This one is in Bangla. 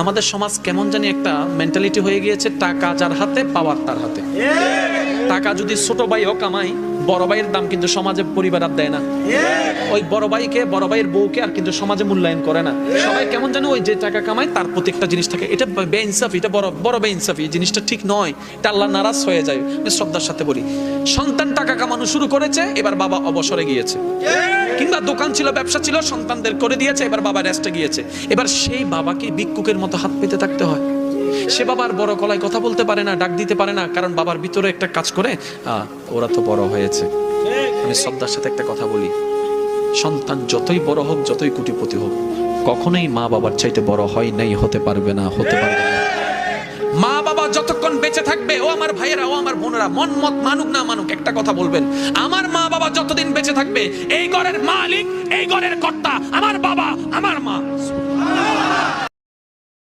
আমাদের সমাজ কেমন জানি একটা মেন্টালিটি হয়ে গিয়েছে, টাকা যার হাতে পাওয়ার তার হাতে। টাকা যদি ছোট ভাইও কামাই, বড় ভাইয়ের দাম কিন্তু সমাজে পরিবার আর দেয় না। ওই বড় ভাইকে, বড় ভাইয়ের বউকে আর কিন্তু সমাজে মূল্যায়ন করে না। সবাই কেমন জানো ওই যে টাকা কামায় তার প্রতি একটা জিনিস থাকে, এটা বেইনসাফি, এটা বড় বড় বেইনসাফি, জিনিসটা ঠিক নয়, এটা আল্লাহ নারাজ হয়ে যায়। আমি শ্রদ্ধার সাথে বলি, সন্তান টাকা কামানো শুরু করেছে, এবার বাবা অবসরে গিয়েছে, কিংবা দোকান ছিল, ব্যবসা ছিল, সন্তানদের করে দিয়েছে, এবার বাবা রেস্টে গিয়েছে। এবার সেই বাবাকে ভিক্ষুকের মতো হাত পেতে থাকতে হয়। সে বাবার বড় গলায় কথা বলতে পারে না, ডাক দিতে পারে না, কারণ বাবার ভিতরে একটা কাজ করে, ওরা তো বড় হয়েছে। আমি শ্রদ্ধার সাথে একটা কথা বলি, সন্তান যতই বড় হোক, যতই কোটিপতি হোক, কখনোই মা বাবার চাইতে বড় হয় নাই, হতে পারবে না, হতে পারবে না। মা বাবা যতক্ষণ বেঁচে থাকবে, ও আমার ভাইয়েরা, ও আমার বোনেরা, মন মত মানুক না মানুক, একটা কথা বলবেন, আমার মা বাবা যতদিন বেঁচে থাকবে, এই ঘরের মালিক, এই ঘরের কর্তা আমার বাবা, আমার মা।